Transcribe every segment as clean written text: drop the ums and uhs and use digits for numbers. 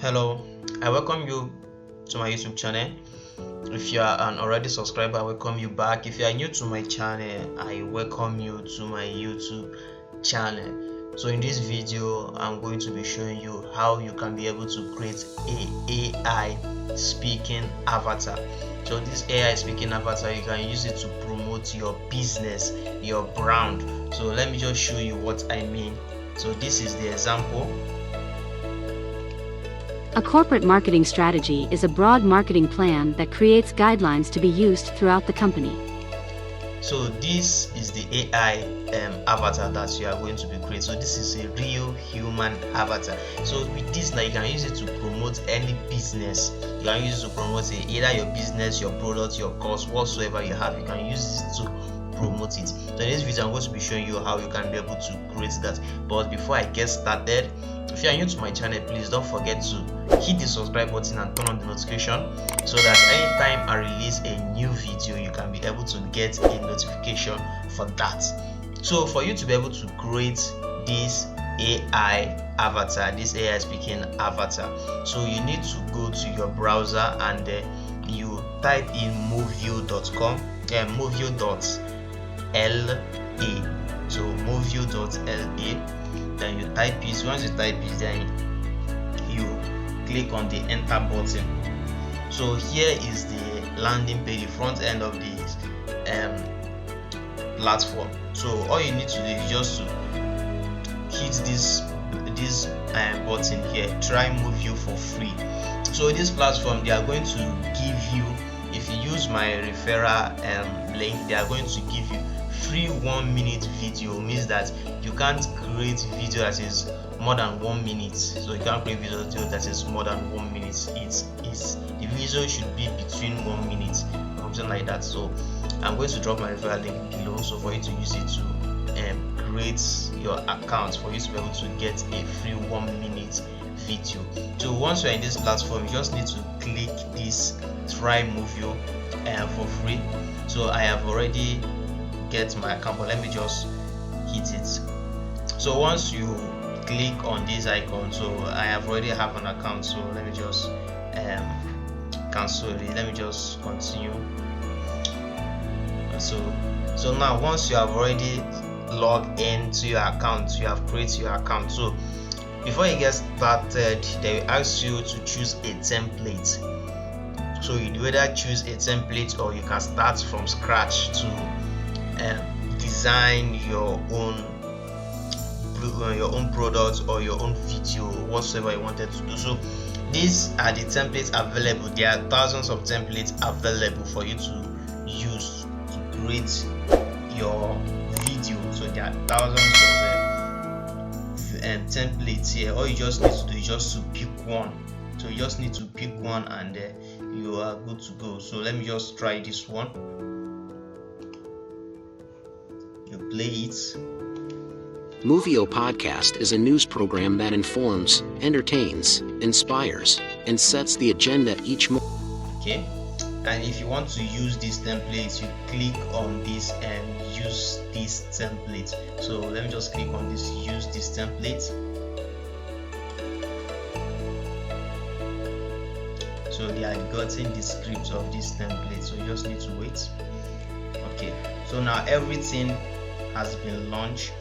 Hello, I welcome you to my YouTube channel. If you are an already subscriber, I welcome you back. If you are new to my channel, I welcome you to my YouTube channel. So in this video, I'm going to be showing you how you can be able to create a AI speaking avatar. So this AI speaking avatar, you can use it to promote your business, your brand. So let me just show you what I mean. So this is the example. A corporate marketing strategy is a broad marketing plan that creates guidelines to be used throughout the company. So this is the AI avatar that you are going to be creating. So this is a real human avatar. So with this now, you can use it to promote any business. You can use it to promote either your business, your product, your course, whatsoever you have. You can use it to promote it. So in this video, I'm going to be showing you how you can be able to create that. But before I get started, if you are new to my channel, please don't forget to hit the subscribe button and turn on the notification so that anytime I release a new video, you can be able to get a notification for that. So for you to be able to create this AI avatar, this AI speaking avatar, so you need to go to your browser and you type in movio.com, movio.la. So movio.la. Then you type it. Once you type it, then you click on the enter button. So here is the landing page, the front end of this platform. So all you need to do is just to hit this button here, try Movio for free. So this platform, they are going to give you, if you use my referral link, they are going to give you free 1 minute video. Means that you can't create video that is more than 1 minute. So you can't create video that is more than 1 minute. It's the video should be between 1 minute, something like that. So I'm going to drop my referral link below, so for you to use it to create your account, for you to be able to get a free 1 minute video. So once you're in this platform, you just need to click this try Movio for free. So I have already get my account, but let me just hit it. So once you click on this icon, so I have already have an account, so let me just cancel it. Let me just continue. So now once you have already logged into your account, you have created your account. So before you get started, they will ask you to choose a template. So you either choose a template or you can start from scratch to design your own product or your own video, whatsoever you wanted to do. So these are the templates available. There are thousands of templates available for you to use to create your video. So there are thousands of templates here. All you just need to do is just to pick one. So you just need to pick one and you are good to go. So let me just try this one. You play it. Movio Podcast is a news program that informs, entertains, inspires, and sets the agenda each month. Okay, and if you want to use this template, you click on this and use this template. So let me just click on this, use this template. So they are getting the script of this template, so you just need to wait. Okay, so now everything has been launched.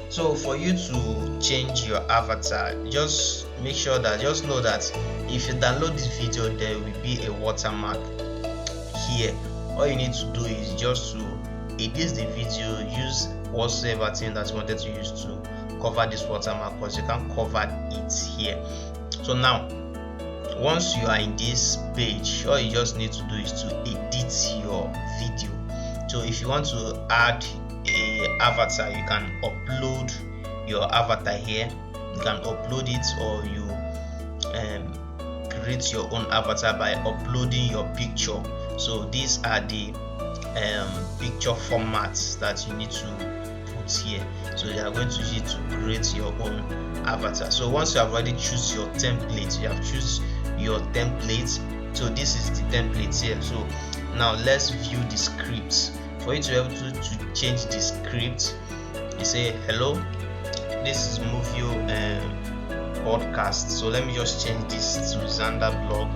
So for you to change your avatar, just make sure that, just know that if you download this video, there will be a watermark here. All you need to do is just to edit the video, use whatsoever thing that you wanted to use to cover this watermark, because you can cover it here. So now once you are in this page, all you just need to do is to edit your video. So if you want to add a avatar, you can upload your avatar here. You can upload it, or you create your own avatar by uploading your picture. So these are the picture formats that you need to put here. So they are going to use it to create your own avatar. So once you have already choose your template, you have choose your template. So this is the template here. So now let's view the script. For you to be able to change the script, you say hello, this is Movio podcast. So let me just change this to Xander blog.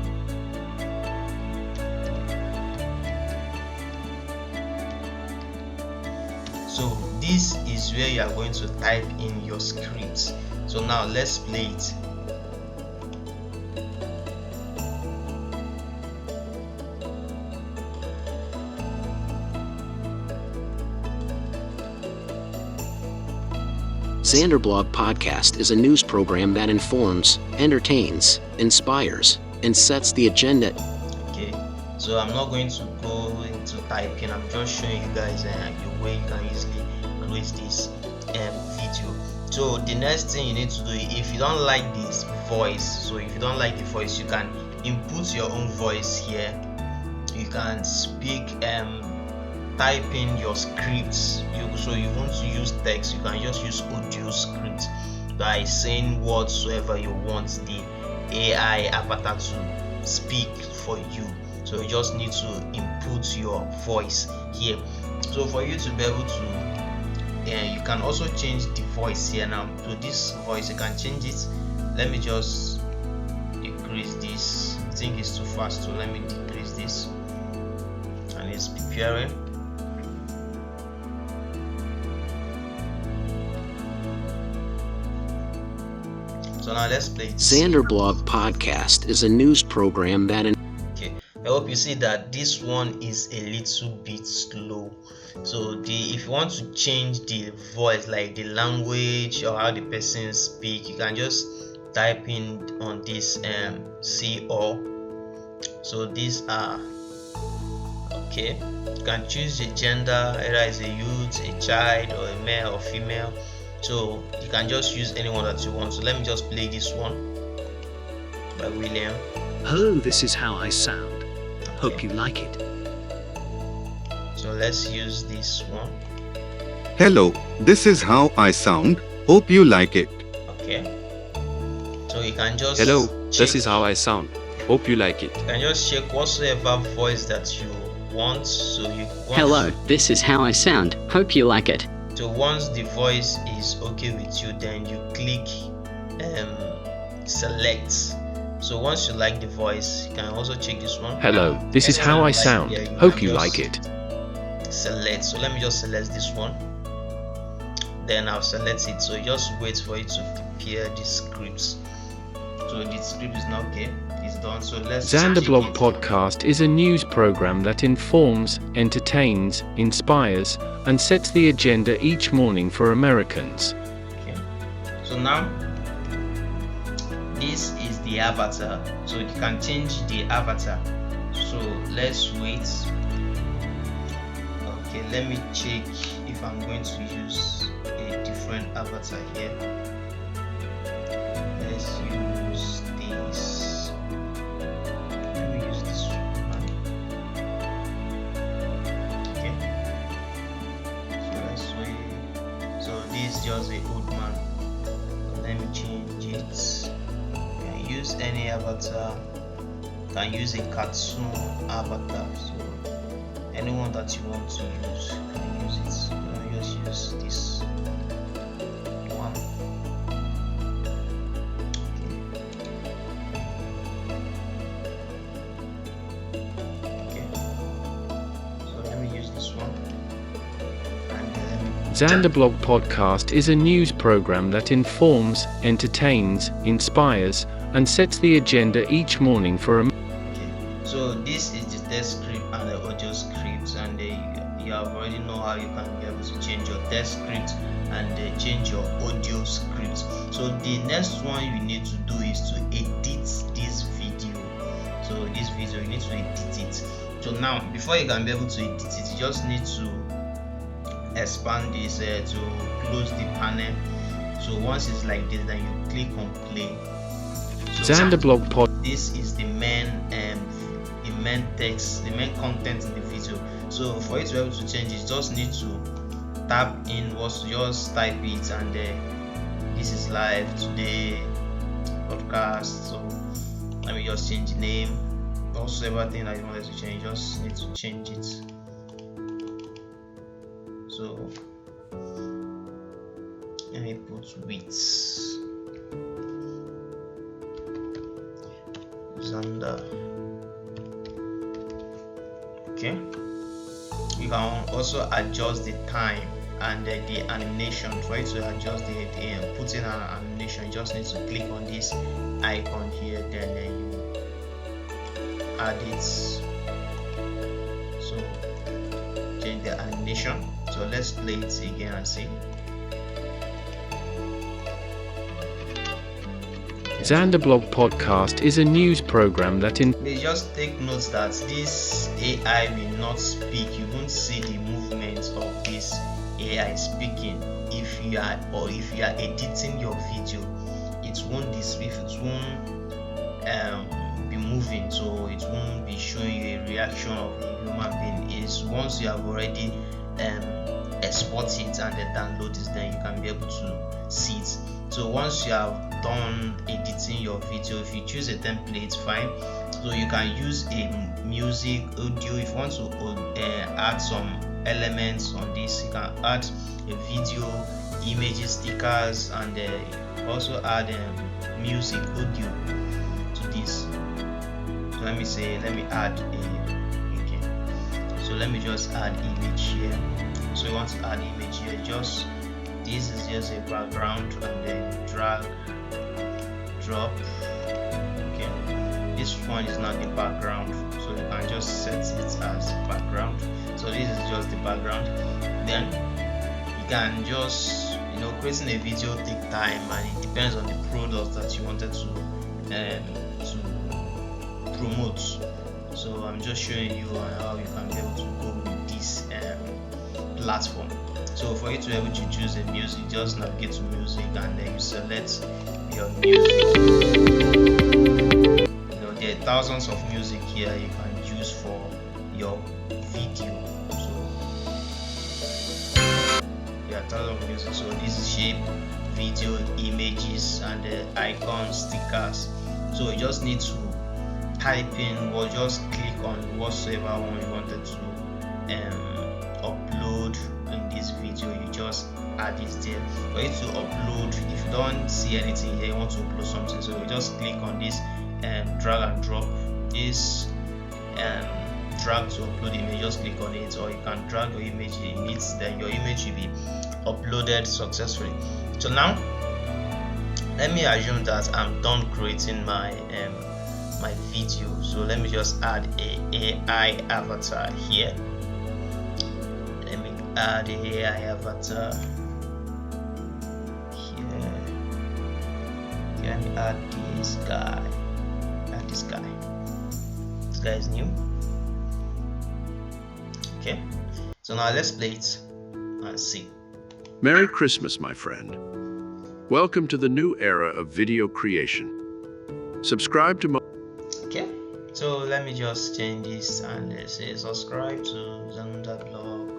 So this is where you are going to type in your script. So now let's play it. Xanderblog Podcast is a news program that informs, entertains, inspires, and sets the agenda. Okay, so I'm not going to go into typing. I'm just showing you guys a way you can easily create this video. So the next thing you need to do, if you don't like this voice, so if you don't like the voice, you can input your own voice here. You can speak type in your scripts. So you want to use text, you can just use audio script by saying whatsoever you want the AI avatar to speak for you. So you just need to input your voice here. So for you to be able to you can also change the voice here. Now to this voice you can change it. Let me just decrease this. I think it's too fast, so let me decrease this. And it's preparing. So now let's play it. Xanderblog Podcast is a news program that okay, I hope you see that this one is a little bit slow. So if you want to change the voice, like the language or how the person speak, you can just type in on this C or. So these are okay. You can choose a gender, either as a youth, a child, or a male or female. So you can just use anyone that you want. So let me just play this one by William. Hello, this is how I sound. Hope you like it. So let's use this one. Hello, this is how I sound. Hope you like it. Okay. So you can just Hello, check, this is how I sound. Hope you like it. you can just check whatsoever voice that you want. So you Hello, this is how I sound. Hope you like it. So once the voice is okay with you, then you click select. So once you like the voice, you can also check this one. Hello, this is how I sound. Hope you like it. Select. So let me just select this one. Then I'll select it. So just wait for it to prepare the scripts. So the script is now okay. It's done. So let's Xanderblog check it. Podcast is a news program that informs, entertains, inspires, and sets the agenda each morning for Americans. Okay. So now this is the avatar. So you can change the avatar. So let's wait. Okay, let me check if I'm going to use a different avatar here. Let's use this. Let me use this one. Okay. So let's wait. So this is just a old man. Let me change it. You can use any avatar. You can use a cartoon avatar. So anyone that you want to use, you can use it. You can just use this one. Okay. So let me use this one. And let me Xanderblog Podcast is a news program that informs, entertains, inspires, and sets the agenda each morning for Americans. Okay, so this is the text script and the audio script, and you have already know how you can be able to change your text script and change your audio script. So the next one you need to do is to edit this video. So this video you need to edit it. So now before you can be able to edit it, you just need to expand this to close the panel. So once it's like this, then you click on play. So Xanderblog Pod. this is the main text, the main content in the video. So for you to be able to change it, you just need to tap in just type it, and this is live today podcast. So let me just change the name. Also everything that you wanted to change, just need to change it. So let me put width. Xander. Okay, you can also adjust the time and the animation. For you to adjust the put in an animation, you just need to click on this icon here, then you add it. So change the animation. So let's play it again and see. Xanderblog Podcast is a news program that They just take note that this AI will not speak. You won't see the movements of this AI speaking. If you are editing your video, it won't be moving, so it won't be showing you a reaction of a human being. Is once you have already export it and then download it, then you can be able to see it. So once you have done editing your video, if you choose a template, fine. So you can use a music, audio. If you want to add some elements on this, you can add a video, images, stickers, and also add music, audio to this. So let me add so let me just add image here. So you want to add image here, this is just a background, and then drag, drop. Okay, this one is not the background, so you can just set it as background. So this is just the background. Then you can just, creating a video take time, and it depends on the product that you wanted to promote. So I'm just showing you how you can be able to go with this platform. So for you to be able to choose a music, just navigate to music, and then you select your music. There are thousands of music here you can use for your video. So there are thousands of music. So this is shape, video, images, and icons, stickers. So you just need to type in, or just click on whatsoever one you wanted to upload in this video. You just add it there. For you to upload, if you don't see anything here, you want to upload something, so you just click on this drag and drop this drag to upload image. Just click on it, or you can drag your image in it, then your image will be uploaded successfully. So now let me assume that I'm done creating my video. So let me just add a AI avatar here. Let me add a AI avatar here. Let me add this guy. This guy is new. Okay, so now let's play it and see. Merry Christmas, my friend. Welcome to the new era of video creation. Subscribe to Okay, so let me just change this and say subscribe to Xanderblog.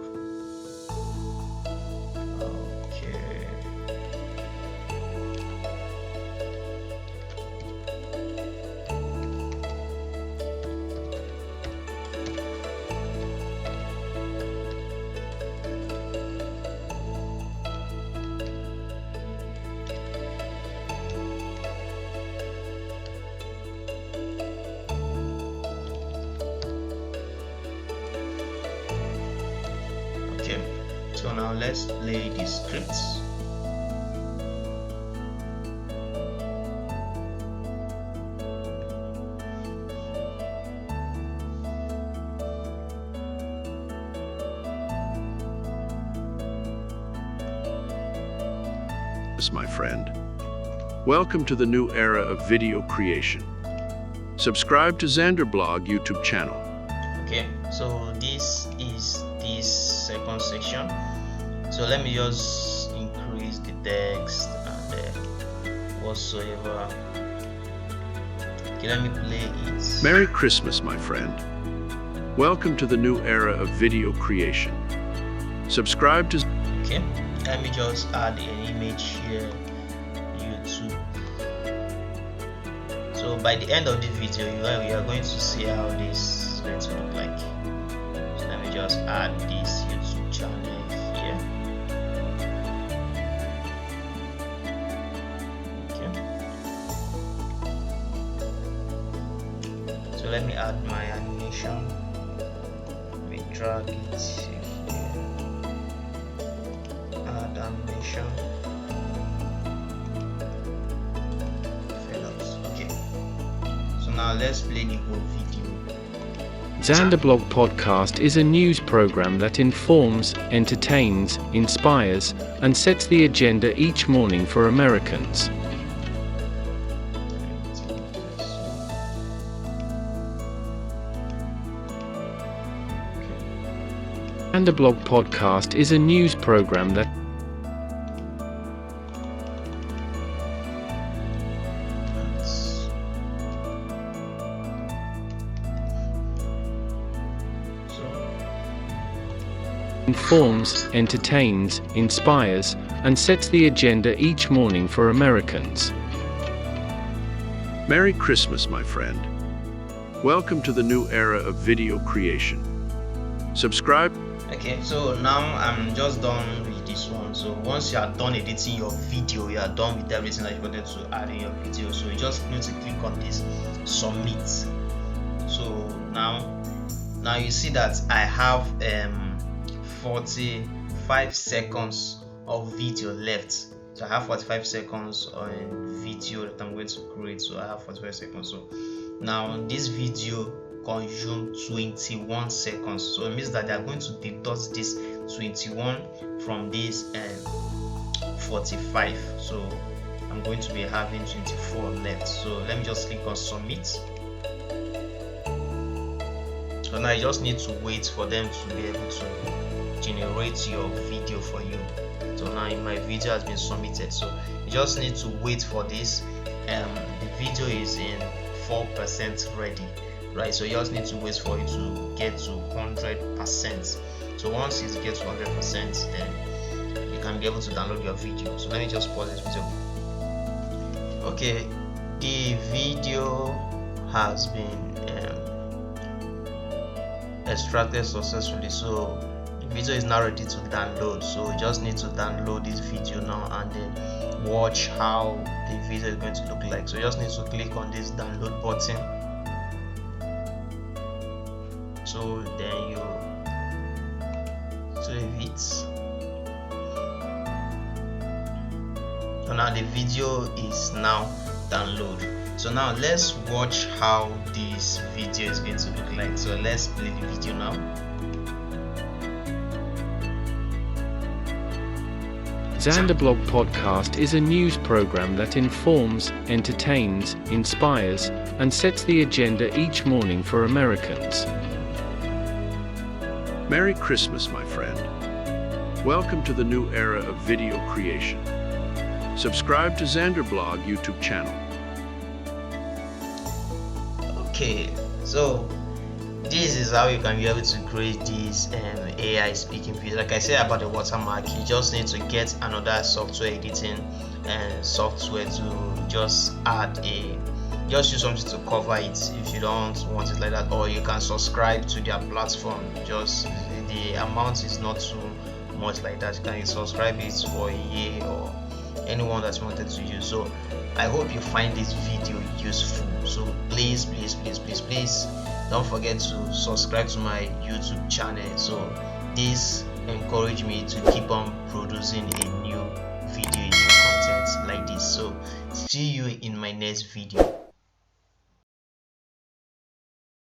Okay. So now let's play the scripts. my friend. Welcome to the new era of video creation. Subscribe to Xanderblog YouTube channel. Okay, so this is this second section. So let me just increase the text and whatsoever. Okay, let me play it. Merry Christmas, my friend. Welcome to the new era of video creation. Subscribe to... Okay, let me just add an image here, YouTube. So by the end of the video, we are going to see how this is going to look like. So let me just add this YouTube channel here. Okay. So let me add my animation. Let me drag it here. Add animation. Okay. So now let's play the whole video. Xanderblog Podcast is a news program that informs, entertains, inspires, and sets the agenda each morning for Americans. Xanderblog Podcast is a news program that informs, entertains, inspires, and sets the agenda each morning for Americans. Merry Christmas, my friend. Welcome to the new era of video creation. Subscribe. Okay, so now I'm just done with this one. So once you are done editing your video, you are done with everything that you wanted to add in your video. So you just need to click on this submit. So now you see that I have 45 seconds of video left. So I have 45 seconds on video that I'm going to create. So I have 45 seconds. So now this video consumed 21 seconds. So it means that they are going to deduct this 21 from this 45. So I'm going to be having 24 left. So let me just click on submit. So now you just need to wait for them to be able to generate your video for you. So now my video has been submitted, so you just need to wait for this. The video is in 4% ready, right? So you just need to wait for it to get to 100%. So once it gets to 100%, then you can be able to download your video. So let me just pause this video. Okay, the video has been extracted successfully. So video is now ready to download. So you just need to download this video now and then watch how the video is going to look like. So you just need to click on this download button. So then you save it. So now the video is now downloaded. So now let's watch how this video is going to look like. So let's play the video now. Xanderblog Podcast is a news program that informs, entertains, inspires, and sets the agenda each morning for Americans. Merry Christmas, my friend. Welcome to the new era of video creation. Subscribe to Xanderblog YouTube channel. Okay, so this is how you can be able to create this AI speaking video. Like I said about the watermark, you just need to get another software editing software to just use something to cover it if you don't want it like that, or you can subscribe to their platform. Just the amount is not too much like that. You can subscribe it for a year or anyone that you wanted to use. So I hope you find this video useful. So please don't forget to subscribe to my YouTube channel. So this encourage me to keep on producing a new video, new content like this. So see you in my next video.